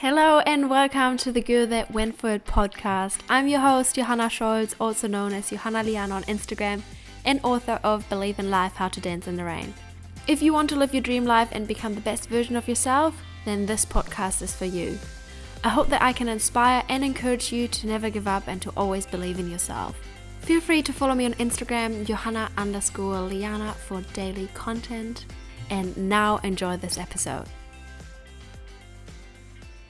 Hello and welcome to the Girl That Went For It podcast. I'm your host, Johanna Scholz, also known as Johanna Lian on Instagram, and author of Believe in Life, How to Dance in the Rain. If you want to live your dream life and become the best version of yourself, then this podcast is for you. I hope that I can inspire and encourage you to never give up and to always believe in yourself. Feel free to follow me on Instagram, Johanna_Liana, for daily content. And now enjoy this episode.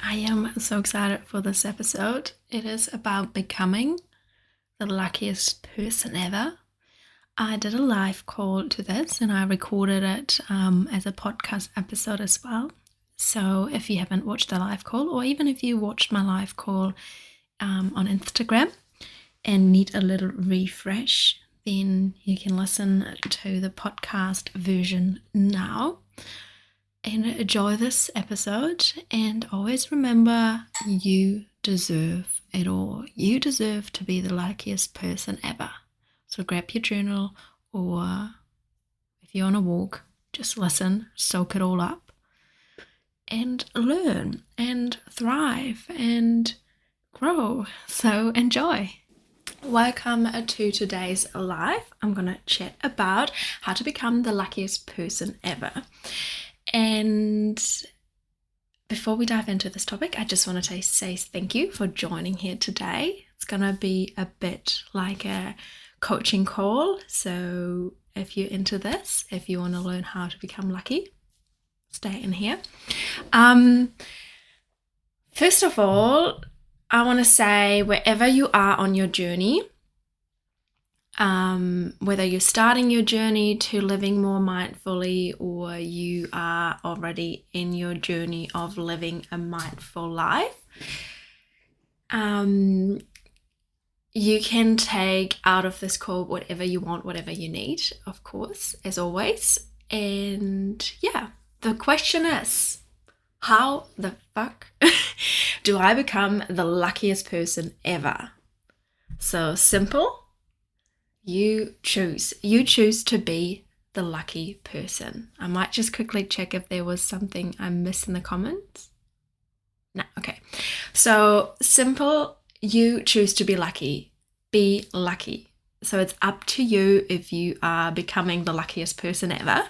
I am so excited for this episode. It is about becoming the luckiest person ever. I did a live call to this and I recorded it as a podcast episode as well. So if you haven't watched the live call, or even if you watched my live call on Instagram and need a little refresh, then you can listen to the podcast version now. And enjoy this episode, and always remember, you deserve it all. You deserve to be the luckiest person ever. So grab your journal, or if you're on a walk, just listen, soak it all up, and learn and thrive and grow. So enjoy. Welcome to today's live. I'm going to chat about how to become the luckiest person ever. And before we dive into this topic, I just want to say thank you for joining here today. It's going to be a bit like a coaching call. So if you're into this, if you want to learn how to become lucky, stay in here. First of all, I want to say wherever you are on your journey, whether you're starting your journey to living more mindfully, or you are already in your journey of living a mindful life, you can take out of this call whatever you want, whatever you need, of course, as always. And yeah, the question is, how the fuck do I become the luckiest person ever? So simple. You choose to be the lucky person. I might just quickly check if there was something I missed in the comments. No, okay. So simple, you choose to be lucky. Be lucky. So it's up to you if you are becoming the luckiest person ever.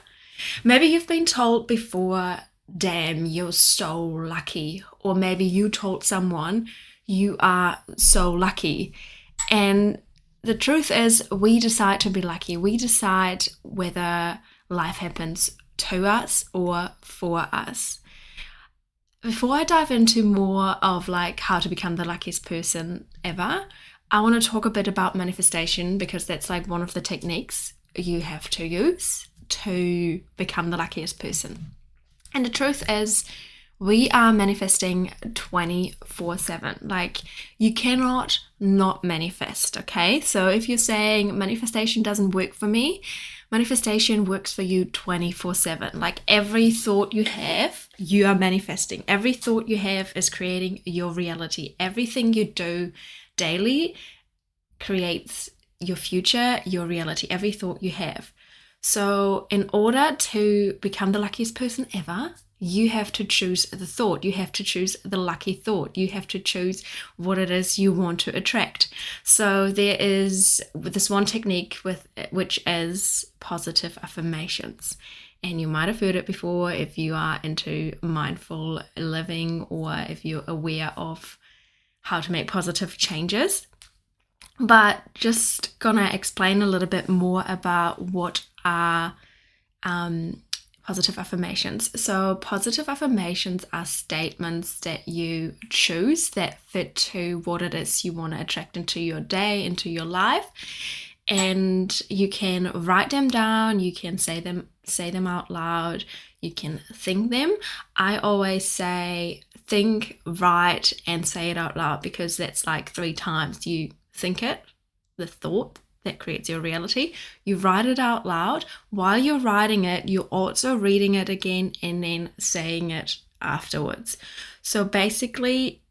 Maybe you've been told before, damn, you're so lucky. Or maybe you told someone, you are so lucky. And the truth is, we decide to be lucky. We decide whether life happens to us or for us. Before I dive into more of like how to become the luckiest person ever, I want to talk a bit about manifestation, because that's like one of the techniques you have to use to become the luckiest person. And the truth is, we are manifesting 24/7. Like, you cannot not manifest, okay? So if you're saying manifestation doesn't work for me, manifestation works for you 24/7. Like, every thought you have, you are manifesting. Every thought you have is creating your reality. Everything you do daily creates your future, your reality, every thought you have. So in order to become the luckiest person ever, you have to choose the thought. You have to choose the lucky thought. You have to choose what it is you want to attract. So there is this one technique which is positive affirmations. And you might have heard it before if you are into mindful living, or if you're aware of how to make positive changes. But just gonna explain a little bit more about what are positive affirmations. So positive affirmations are statements that you choose that fit to what it is you want to attract into your day, into your life. And you can write them down, you can say them out loud, you can think them. I always say think, write, and say it out loud, because that's like 3 times you think it, the thought that creates your reality. You write it out loud. While you're writing it, you're also reading it again and then saying it afterwards. So basically,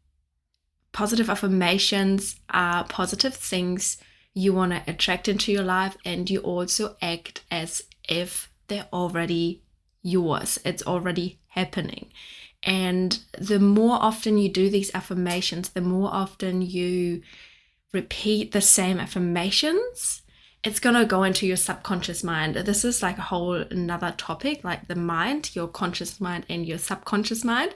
positive affirmations are positive things you want to attract into your life, and you also act as if they're already yours. It's already happening. And the more often you do these affirmations, the more often you repeat the same affirmations, it's going to go into your subconscious mind. This is like a whole another topic, like the mind, your conscious mind and your subconscious mind.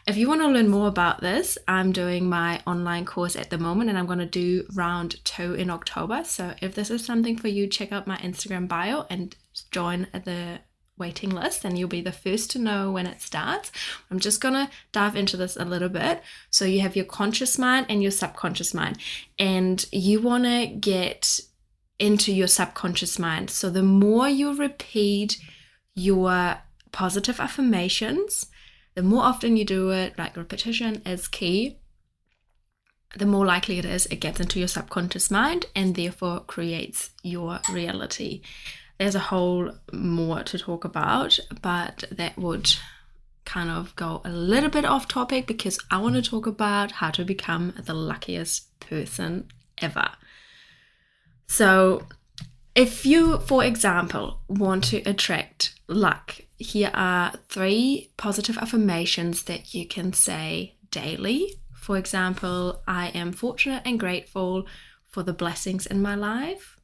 If you want to learn more about this, I'm doing my online course at the moment, and I'm going to do round 2 in October. So if this is something for you, check out my Instagram bio and join the waiting list, and you'll be the first to know when it starts. I'm just gonna dive into this a little bit. So you have your conscious mind and your subconscious mind, and you want to get into your subconscious mind. So the more you repeat your positive affirmations, the more often you do it, like repetition is key, the more likely it is it gets into your subconscious mind and therefore creates your reality. There's a whole more to talk about, but that would kind of go a little bit off topic because I want to talk about how to become the luckiest person ever. So if you, for example, want to attract luck, here are 3 positive affirmations that you can say daily. For example, I am fortunate and grateful for the blessings in my life.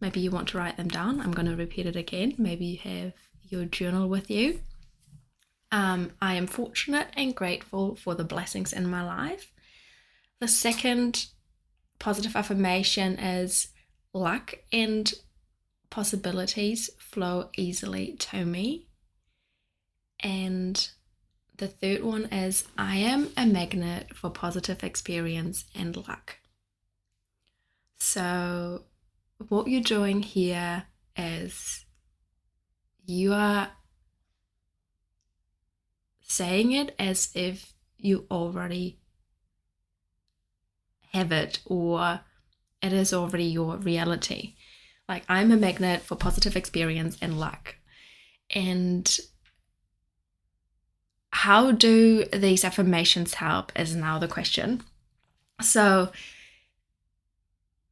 Maybe you want to write them down. I'm going to repeat it again. Maybe you have your journal with you. I am fortunate and grateful for the blessings in my life. The second positive affirmation is luck and possibilities flow easily to me. And the third one is I am a magnet for positive experience and luck. So what you're doing here is you are saying it as if you already have it, or it is already your reality. Like, I'm a magnet for positive experience and luck. And how do these affirmations help is now the question. So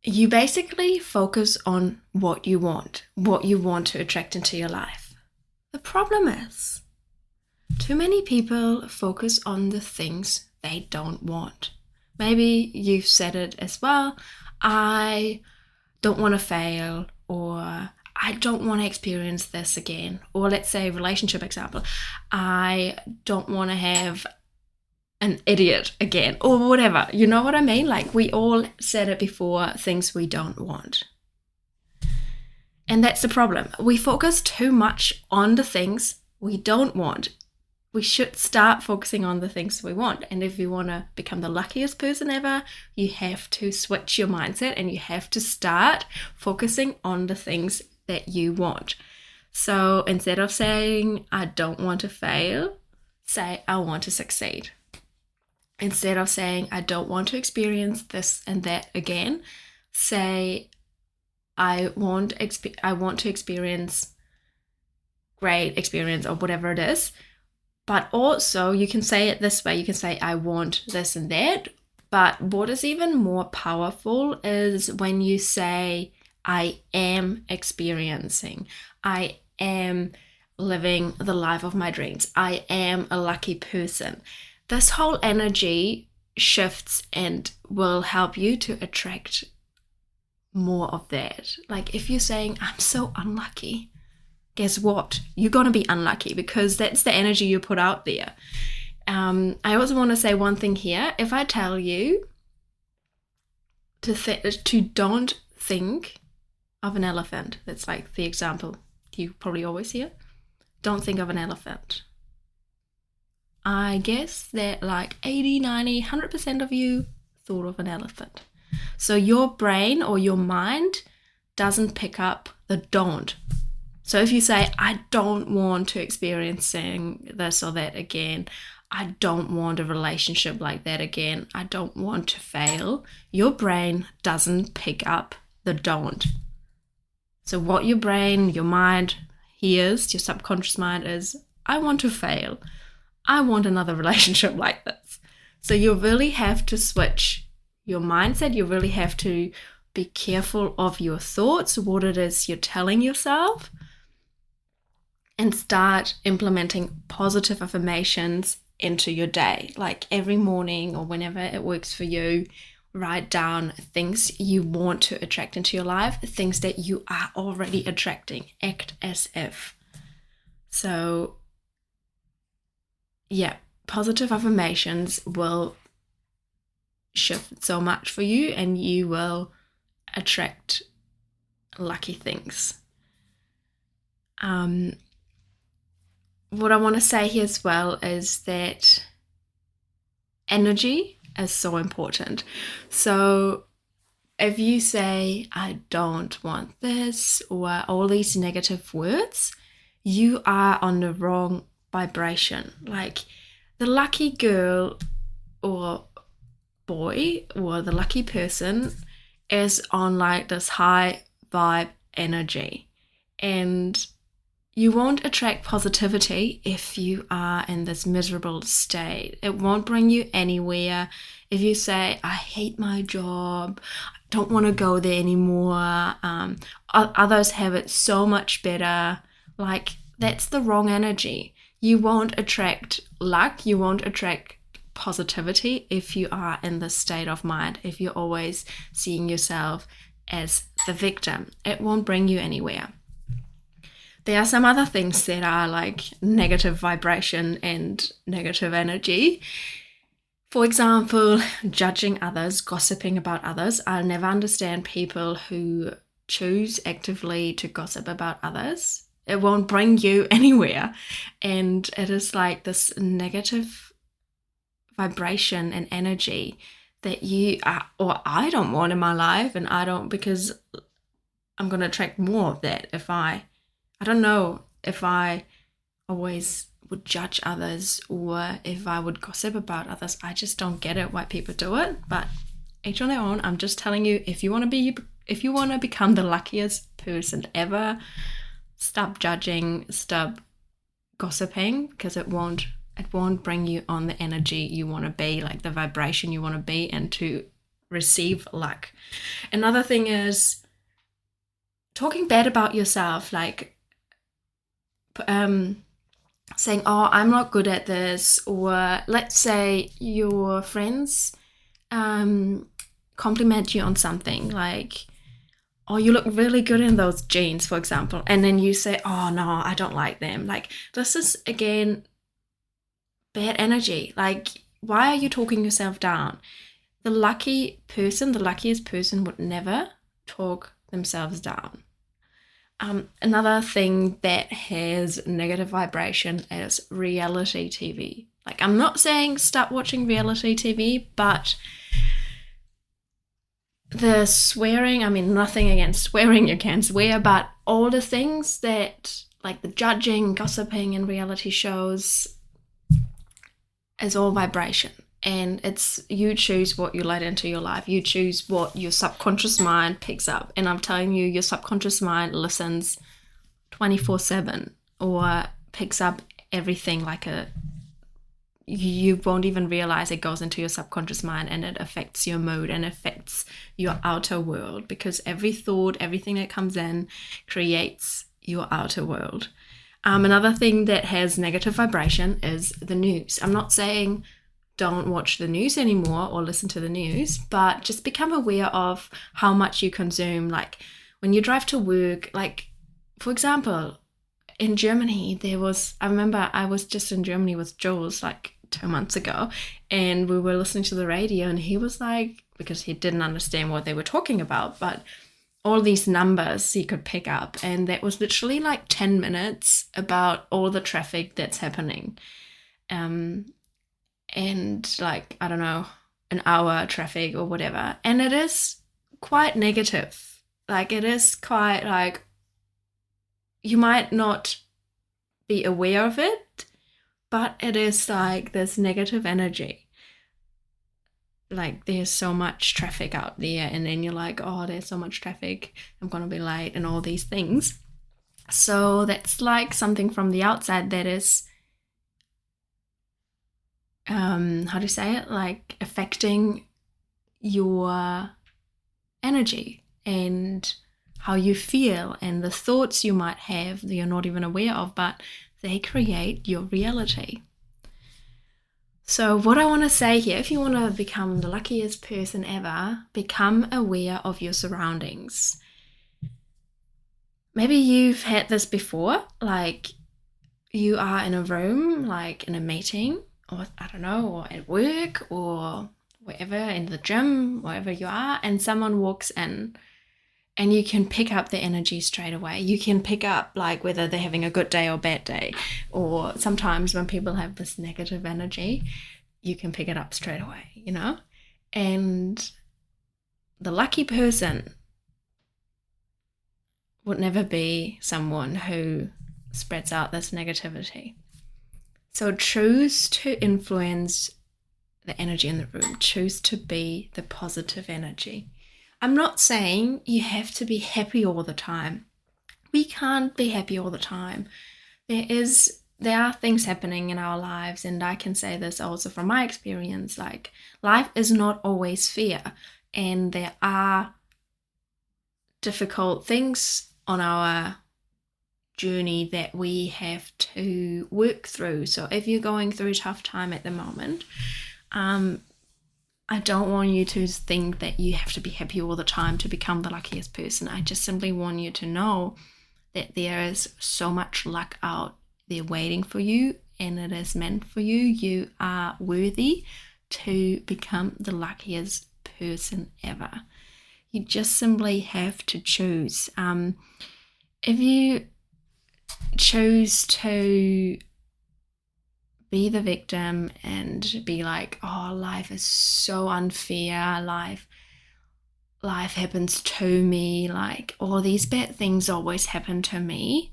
you basically focus on what you want to attract into your life. The problem is, too many people focus on the things they don't want. Maybe you've said it as well. I don't want to fail, or I don't want to experience this again. Or let's say relationship example. I don't want to have an idiot again, or whatever. You know what I mean? Like, we all said it before, things we don't want. And that's the problem. We focus too much on the things we don't want. We should start focusing on the things we want. And if you want to become the luckiest person ever, you have to switch your mindset and you have to start focusing on the things that you want. So instead of saying, I don't want to fail, say, I want to succeed. Instead of saying, I don't want to experience this and that again, say, I want to experience great experience, or whatever it is. But also you can say it this way. You can say, I want this and that. But what is even more powerful is when you say, I am experiencing, I am living the life of my dreams, I am a lucky person. This whole energy shifts and will help you to attract more of that. Like, if you're saying, I'm so unlucky, guess what? You're going to be unlucky, because that's the energy you put out there. I also want to say one thing here. If I tell you to don't think of an elephant, that's like the example you probably always hear. Don't think of an elephant. I guess that like 80, 90, 100% of you thought of an elephant. So your brain or your mind doesn't pick up the don't. So if you say, I don't want to experiencing this or that again, I don't want a relationship like that again, I don't want to fail, your brain doesn't pick up the don't. So what your brain, your mind hears, your subconscious mind, is, I want to fail. I want another relationship like this. So you really have to switch your mindset. You really have to be careful of your thoughts, what it is you're telling yourself. and start implementing positive affirmations into your day. Like every morning or whenever it works for you, write down things you want to attract into your life, things that you are already attracting. Act as if. So, yeah, positive affirmations will shift so much for you, and you will attract lucky things. What I want to say here as well is that energy is so important. So if you say, I don't want this, or all these negative words, you are on the wrong vibration. Like the lucky girl or boy or the lucky person is on like this high vibe energy, and you won't attract positivity if you are in this miserable state. It won't bring you anywhere. If you say, I hate my job, I don't want to go there anymore, others have it so much better, like that's the wrong energy. You won't attract luck, you won't attract positivity if you are in this state of mind, if you're always seeing yourself as the victim. It won't bring you anywhere. There are some other things that are like negative vibration and negative energy. For example, judging others, gossiping about others. I'll never understand people who choose actively to gossip about others. It won't bring you anywhere. And it is like this negative vibration and energy that you are, or I don't want in my life, and I don't, because I'm going to attract more of that if I don't know if I always would judge others or if I would gossip about others. I just don't get it why people do it, but each on their own. I'm just telling you, if you want to become the luckiest person ever, stop judging, stop gossiping, because it won't bring you on the energy you want to be, like the vibration you want to be, and to receive luck. Another thing is talking bad about yourself, like saying, oh, I'm not good at this, or let's say your friends compliment you on something, like, oh, you look really good in those jeans, for example, and then you say, oh no, I don't like them. Like, this is again bad energy. Like, why are you talking yourself down? The luckiest person would never talk themselves down. Another thing that has negative vibration is reality TV. Like, I'm not saying stop watching reality TV, but the swearing, I mean, nothing against swearing, you can swear, but all the things that, like the judging, gossiping in reality shows, is all vibration. And it's, you choose what you let into your life. You choose what your subconscious mind picks up. And I'm telling you, your subconscious mind listens 24/7 or picks up everything like you won't even realize it goes into your subconscious mind, and it affects your mood and affects your outer world, because every thought, everything that comes in creates your outer world. Another thing that has negative vibration is the news. I'm not saying don't watch the news anymore or listen to the news, but just become aware of how much you consume. Like when you drive to work, like for example, in Germany, I remember I was just in Germany with Jules like 2 months ago, and we were listening to the radio, and he was like, because he didn't understand what they were talking about, but all these numbers he could pick up, and that was literally like 10 minutes about all the traffic that's happening. And like, I don't know, an hour traffic or whatever. And it is quite negative. Like, it is quite like, you might not be aware of it, but it is like this negative energy. Like, there's so much traffic out there, and then you're like, oh, there's so much traffic, I'm gonna be late, and all these things. So that's like something from the outside that is how do you say it, like affecting your energy and how you feel and the thoughts you might have that you're not even aware of, but they create your reality. So what I want to say here, if you want to become the luckiest person ever, become aware of your surroundings. Maybe you've had this before, like you are in a room, like in a meeting, or I don't know, or at work, or wherever, in the gym, wherever you are, and someone walks in and you can pick up the energy straight away. You can pick up like whether they're having a good day or bad day, or sometimes when people have this negative energy, you can pick it up straight away, you know? And the lucky person would never be someone who spreads out this negativity. So choose to influence the energy in the room. Choose to be the positive energy. I'm not saying you have to be happy all the time. We can't be happy all the time. There are things happening in our lives, and I can say this also from my experience, like life is not always fair, and there are difficult things on our journey that we have to work through. So if you're going through a tough time at the moment, I don't want you to think that you have to be happy all the time to become the luckiest person. I just simply want you to know that there is so much luck out there waiting for you, and it is meant for you. You are worthy to become the luckiest person ever. You just simply have to choose. If you choose to be the victim and be like, oh, life is so unfair, life happens to me, like all these bad things always happen to me,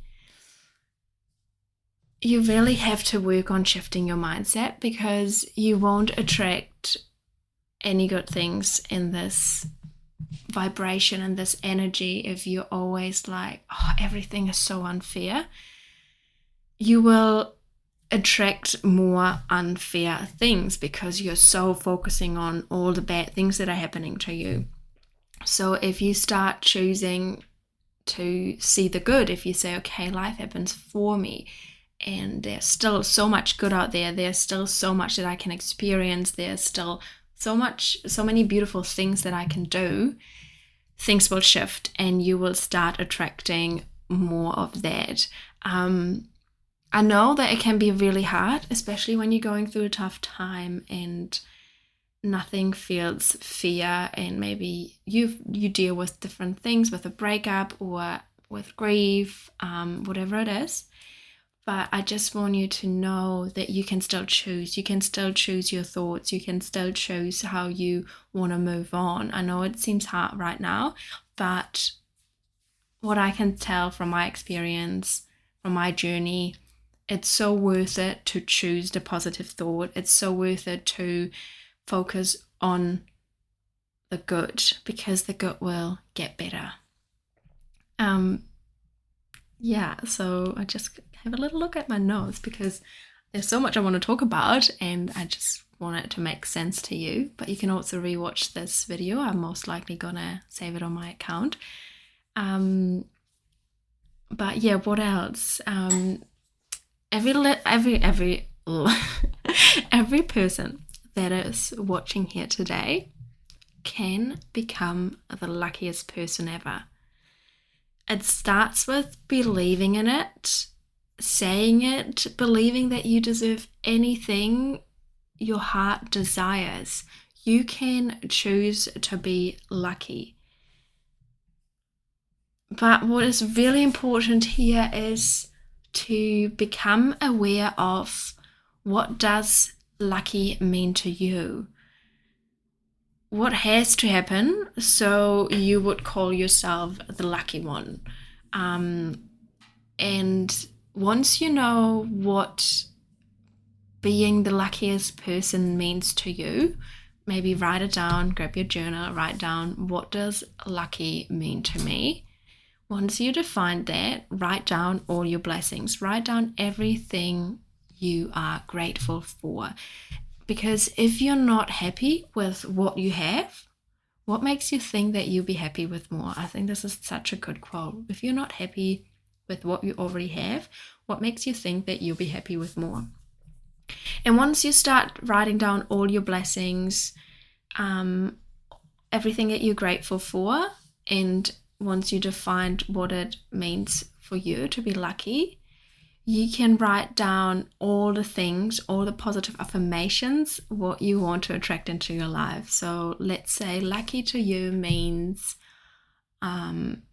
you really have to work on shifting your mindset, because you won't attract any good things in this vibration and this energy if you're always like, oh, everything is so unfair. You will attract more unfair things because you're so focusing on all the bad things that are happening to you. So if you start choosing to see the good, if you say, okay, life happens for me, and there's still so much good out there, there's still so much that I can experience, there's still so many beautiful things that I can do, things will shift and you will start attracting more of that. I know that it can be really hard, especially when you're going through a tough time and nothing feels fair, and maybe you deal with different things, with a breakup or with grief, whatever it is. But I just want you to know that you can still choose. You can still choose your thoughts. You can still choose how you want to move on. I know it seems hard right now, but what I can tell from my experience, from my journey, it's so worth it to choose the positive thought. It's so worth it to focus on the good, because the good will get better. So I just have a little look at my notes because there's so much I want to talk about and I just want it to make sense to you. But you can also rewatch this video. I'm most likely gonna save it on my account. But yeah, what else? Every person that is watching here today can become the luckiest person ever. It starts with believing in it, saying it, believing that you deserve anything your heart desires. You can choose to be lucky. But what is really important here is to become aware of what does lucky mean to you. What has to happen so you would call yourself the lucky one? And once you know what being the luckiest person means to you, maybe write it down, grab your journal, write down, what does lucky mean to me? Once you define that, write down all your blessings, write down everything you are grateful for. Because if you're not happy with what you have, What makes you think that you'll be happy with more? I think this is such a good quote. If you're not happy with what you already have, what makes you think that you'll be happy with more? And once you start writing down all your blessings, everything that you're grateful for, and once you defined what it means for you to be lucky, you can write down all the things, all the positive affirmations, what you want to attract into your life. So let's say lucky to you means I'm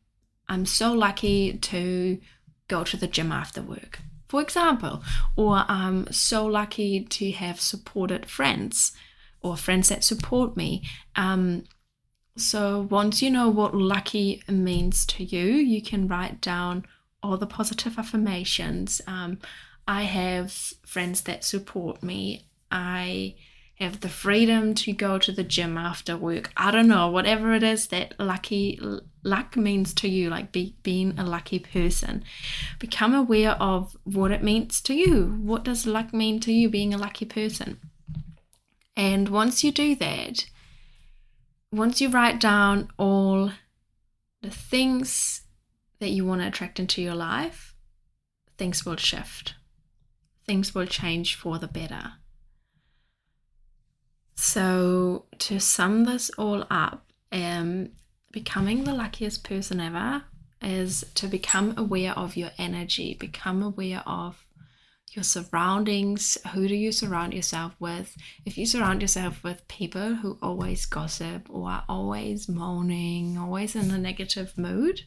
so lucky to go to the gym after work, for example, or I'm so lucky to have supported friends or friends that support me. So once you know what lucky means to you, you can write down all the positive affirmations. I have friends that support me. I have the freedom to go to the gym after work. I don't know, whatever it is that luck means to you, like being a lucky person. Become aware of what it means to you. What does luck mean to you, being a lucky person? And once you do that, once you write down all the things that you want to attract into your life, things will shift. Things will change for the better. So to sum this all up, becoming the luckiest person ever is to become aware of your energy, become aware of your surroundings. Who do you surround yourself with? If you surround yourself with people who always gossip or are always moaning, always in a negative mood,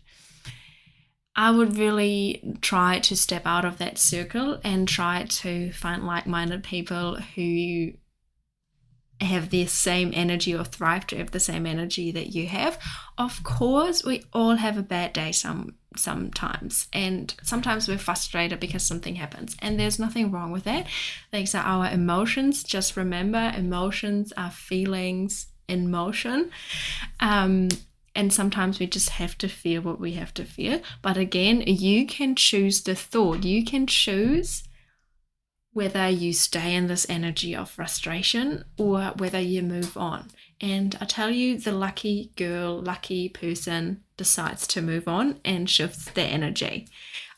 I would really try to step out of that circle and try to find like-minded people who have the same energy or thrive to have the same energy that you have. Of course, we all have a bad day sometimes, and sometimes we're frustrated because something happens, and there's nothing wrong with that. These are our emotions. Just remember, emotions are feelings in motion. And sometimes we just have to feel what we have to feel. But again, you can choose the thought. You can choose whether you stay in this energy of frustration or whether you move on. And I tell you, the lucky girl, lucky person decides to move on and shifts their energy.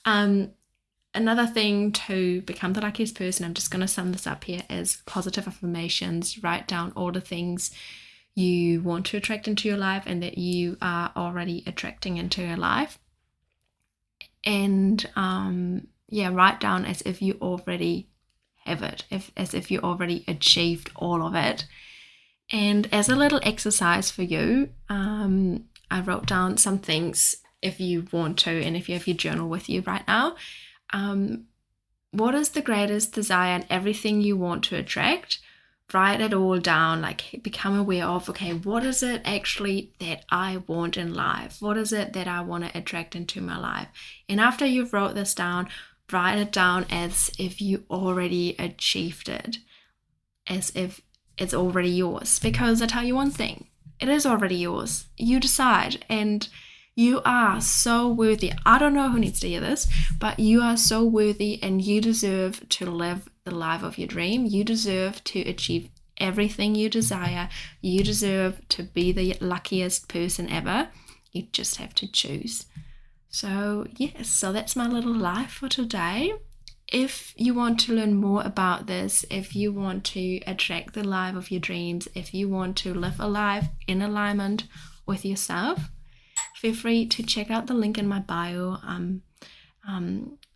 Another thing to become the luckiest person, I'm just going to sum this up here, is positive affirmations. Write down all the things you want to attract into your life and that you are already attracting into your life. And write down as if you already have it, as if you already achieved all of it. And as a little exercise for you, I wrote down some things if you want to, and if you have your journal with you right now. What is the greatest desire and everything you want to attract? Write it all down, like become aware of, okay, what is it actually that I want in life? What is it that I want to attract into my life? And after you've wrote this down, write it down as if you already achieved it, as if it's already yours. Because I tell you one thing, it is already yours. You decide, and you are so worthy. I don't know who needs to hear this, but you are so worthy, and you deserve to live the life of your dream. You deserve to achieve everything you desire. You deserve to be the luckiest person ever. You just have to choose. So yes, so that's my little life for today. If you want to learn more about this, if you want to attract the life of your dreams, if you want to live a life in alignment with yourself, feel free to check out the link in my bio. I'm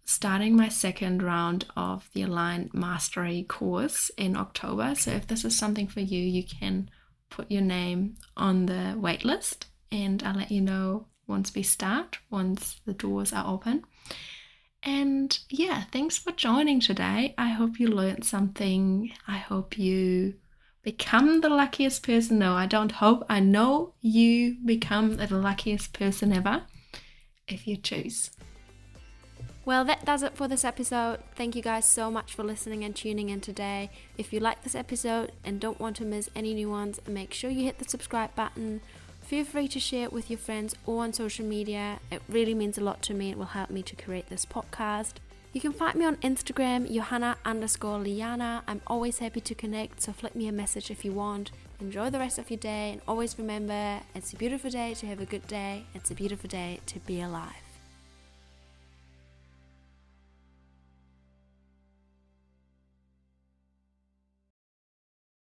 starting my second round of the Aligned Mastery course in October. So if this is something for you, you can put your name on the wait list, and I'll let you know once we start, once the doors are open. And yeah, thanks for joining today. I hope you learned something. I hope you become the luckiest person. No, I don't hope. I know you become the luckiest person ever if you choose. Well, that does it for this episode. Thank you guys so much for listening and tuning in today. If you like this episode and don't want to miss any new ones, make sure you hit the subscribe button. Feel free to share it with your friends or on social media. It really means a lot to me. It will help me to create this podcast. You can find me on Instagram, Johanna_Liana. I'm always happy to connect, so flick me a message if you want. Enjoy the rest of your day, and always remember, it's a beautiful day to have a good day. It's a beautiful day to be alive.